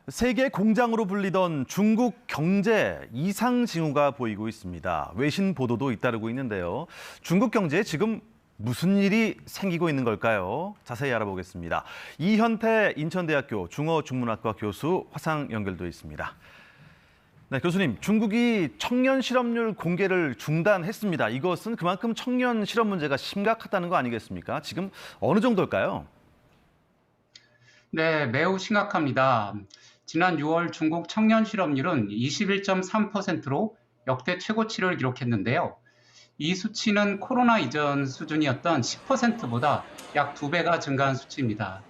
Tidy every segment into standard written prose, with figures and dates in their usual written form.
세계 공장으로 불리던 중국 경제 이상 징후가 보이고 있습니다. 외신 보도도 잇따르고 있는데요. 중국 경제에 지금 무슨 일이 생기고 있는 걸까요? 자세히 알아보겠습니다. 이현태 인천대학교 중어중문학과 교수 화상 연결돼 있습니다. 네, 교수님, 중국이 청년 실업률 공개를 중단했습니다. 이것은 그만큼 청년 실업 문제가 심각하다는 거 아니겠습니까? 지금 어느 정도일까요? 네, 매우 심각합니다. 지난 6월 중국 청년 실업률은 21.3%로 역대 최고치를 기록했는데요. 이 수치는 코로나 이전 수준이었던 10%보다 약 2배가 증가한 수치입니다.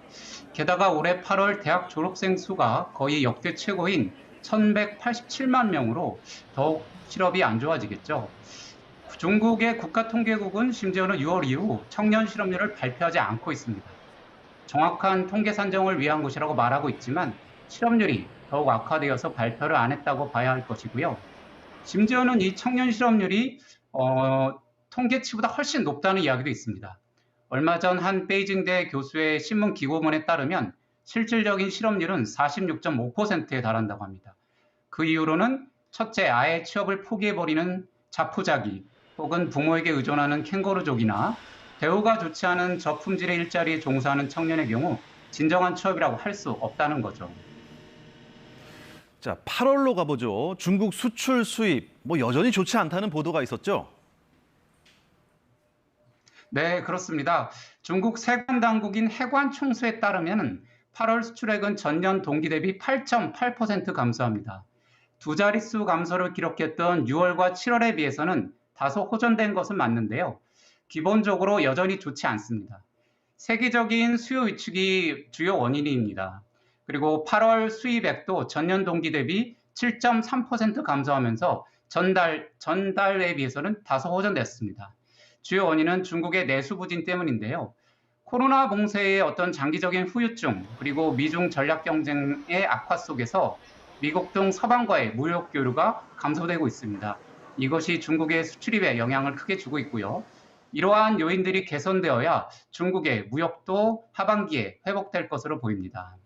게다가 올해 8월 대학 졸업생 수가 거의 역대 최고인 1,187만 명으로 더욱 실업이 안 좋아지겠죠. 중국의 국가통계국은 심지어는 6월 이후 청년 실업률을 발표하지 않고 있습니다. 정확한 통계 산정을 위한 것이라고 말하고 있지만 실업률이 더욱 악화되어서 발표를 안 했다고 봐야 할 것이고요. 심지어는 이 청년 실업률이 통계치보다 훨씬 높다는 이야기도 있습니다. 얼마 전 한 베이징대 교수의 신문 기고문에 따르면 실질적인 실업률은 46.5%에 달한다고 합니다. 그 이유로는 첫째, 아예 취업을 포기해버리는 자포자기 혹은 부모에게 의존하는 캥거루족이나 대우가 좋지 않은 저품질의 일자리에 종사하는 청년의 경우 진정한 취업이라고 할 수 없다는 거죠. 자, 8월로 가보죠. 중국 수출 수입 여전히 좋지 않다는 보도가 있었죠. 네, 그렇습니다. 중국 세관 당국인 해관총수에 따르면 8월 수출액은 전년 동기 대비 8.8% 감소합니다. 두 자릿수 감소를 기록했던 6월과 7월에 비해서는 다소 호전된 것은 맞는데요. 기본적으로 여전히 좋지 않습니다. 세계적인 수요 위축이 주요 원인입니다. 그리고 8월 수입액도 전년 동기 대비 7.3% 감소하면서 전달에 비해서는 다소 호전됐습니다. 주요 원인은 중국의 내수 부진 때문인데요. 코로나 봉쇄의 어떤 장기적인 후유증, 그리고 미중 전략 경쟁의 악화 속에서 미국 등 서방과의 무역 교류가 감소되고 있습니다. 이것이 중국의 수출입에 영향을 크게 주고 있고요. 이러한 요인들이 개선되어야 중국의 무역도 하반기에 회복될 것으로 보입니다.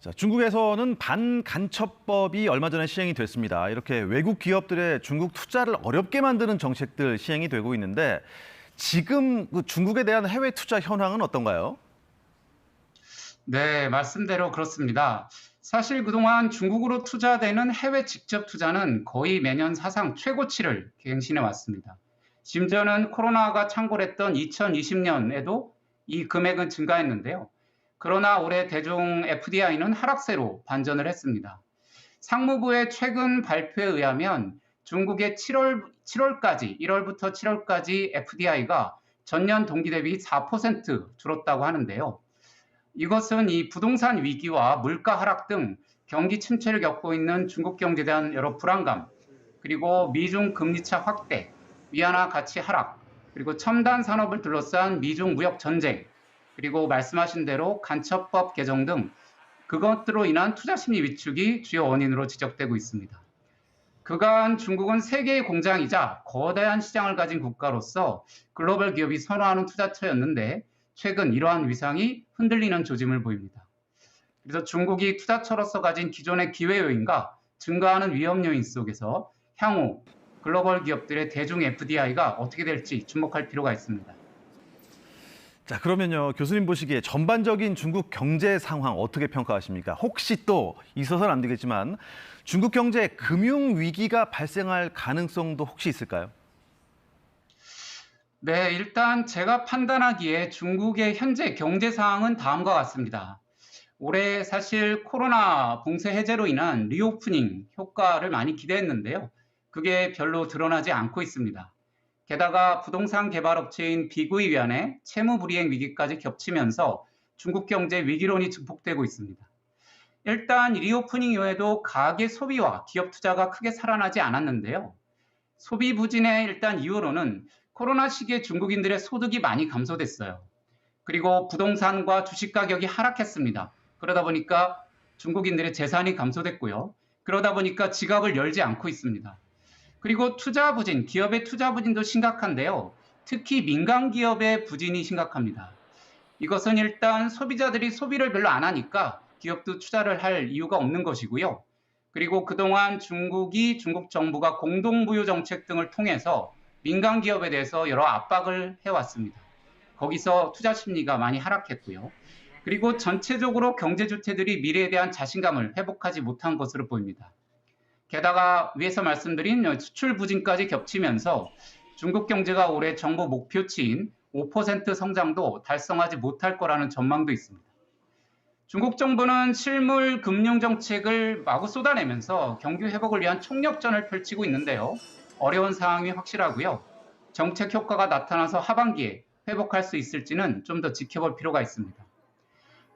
자, 중국에서는 반간첩법이 얼마 전에 시행이 됐습니다. 이렇게 외국 기업들의 중국 투자를 어렵게 만드는 정책들 시행이 되고 있는데 지금 중국에 대한 해외 투자 현황은 어떤가요? 네, 말씀대로 그렇습니다. 사실 그동안 중국으로 투자되는 해외 직접 투자는 거의 매년 사상 최고치를 갱신해 왔습니다. 심지어는 코로나가 창궐했던 2020년에도 이 금액은 증가했는데요. 그러나 올해 대중 FDI는 하락세로 반전을 했습니다. 상무부의 최근 발표에 의하면 중국의 1월부터 7월까지 FDI가 전년 동기 대비 4% 줄었다고 하는데요. 이것은 이 부동산 위기와 물가 하락 등 경기 침체를 겪고 있는 중국 경제에 대한 여러 불안감, 그리고 미중 금리차 확대, 위안화 가치 하락, 그리고 첨단 산업을 둘러싼 미중 무역 전쟁, 그리고 말씀하신 대로 간첩법 개정 등 그것들로 인한 투자 심리 위축이 주요 원인으로 지적되고 있습니다. 그간 중국은 세계의 공장이자 거대한 시장을 가진 국가로서 글로벌 기업이 선호하는 투자처였는데 최근 이러한 위상이 흔들리는 조짐을 보입니다. 그래서 중국이 투자처로서 가진 기존의 기회 요인과 증가하는 위험 요인 속에서 향후 글로벌 기업들의 대중 FDI가 어떻게 될지 주목할 필요가 있습니다. 자, 그러면요, 교수님 보시기에 전반적인 중국 경제 상황 어떻게 평가하십니까? 혹시 또 있어서는 안 되겠지만 중국 경제 금융 위기가 발생할 가능성도 혹시 있을까요? 네, 일단 제가 판단하기에 중국의 현재 경제 상황은 다음과 같습니다. 올해 사실 코로나 봉쇄 해제로 인한 리오프닝 효과를 많이 기대했는데요. 그게 별로 드러나지 않고 있습니다. 게다가 부동산 개발 업체인 비구이위안의 채무 불이행 위기까지 겹치면서 중국 경제 위기론이 증폭되고 있습니다. 일단 리오프닝 이후에도 가계 소비와 기업 투자가 크게 살아나지 않았는데요. 소비 부진의 일단 이유로는 코로나 시기에 중국인들의 소득이 많이 감소됐어요. 그리고 부동산과 주식 가격이 하락했습니다. 그러다 보니까 중국인들의 재산이 감소됐고요. 그러다 보니까 지갑을 열지 않고 있습니다. 그리고 투자 부진, 기업의 투자 부진도 심각한데요. 특히 민간 기업의 부진이 심각합니다. 이것은 일단 소비자들이 소비를 별로 안 하니까 기업도 투자를 할 이유가 없는 것이고요. 그리고 그동안 중국 정부가 공동부유 정책 등을 통해서 민간 기업에 대해서 여러 압박을 해왔습니다. 거기서 투자 심리가 많이 하락했고요. 그리고 전체적으로 경제 주체들이 미래에 대한 자신감을 회복하지 못한 것으로 보입니다. 게다가 위에서 말씀드린 수출 부진까지 겹치면서 중국 경제가 올해 정부 목표치인 5% 성장도 달성하지 못할 거라는 전망도 있습니다. 중국 정부는 실물 금융 정책을 마구 쏟아내면서 경기 회복을 위한 총력전을 펼치고 있는데요. 어려운 상황이 확실하고요. 정책 효과가 나타나서 하반기에 회복할 수 있을지는 좀 더 지켜볼 필요가 있습니다.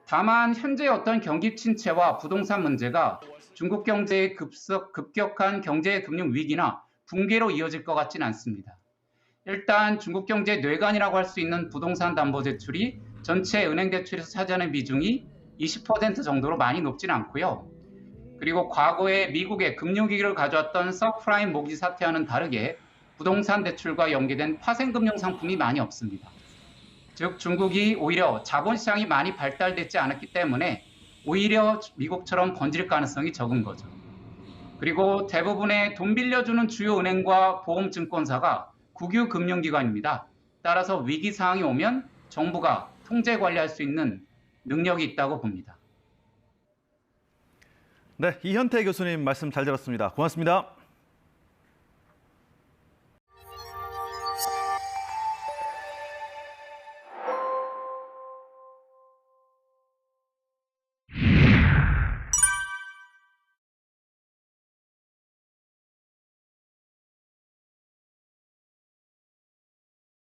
다만 현재 어떤 경기 침체와 부동산 문제가 중국 경제의 급격한 경제 금융 위기나 붕괴로 이어질 것 같지는 않습니다. 일단 중국 경제의 뇌관이라고 할 수 있는 부동산 담보 대출이 전체 은행 대출에서 차지하는 비중이 20% 정도로 많이 높지는 않고요. 그리고 과거에 미국의 금융위기를 가져왔던 서프라임 모기지 사태와는 다르게 부동산 대출과 연계된 파생금융 상품이 많이 없습니다. 즉 중국이 오히려 자본시장이 많이 발달되지 않았기 때문에 오히려 미국처럼 번질 가능성이 적은 거죠. 그리고 대부분의 돈 빌려주는 주요 은행과 보험증권사가 국유 금융기관입니다. 따라서 위기 상황이 오면 정부가 통제 관리할 수 있는 능력이 있다고 봅니다. 네, 이현태 교수님 말씀 잘 들었습니다. 고맙습니다.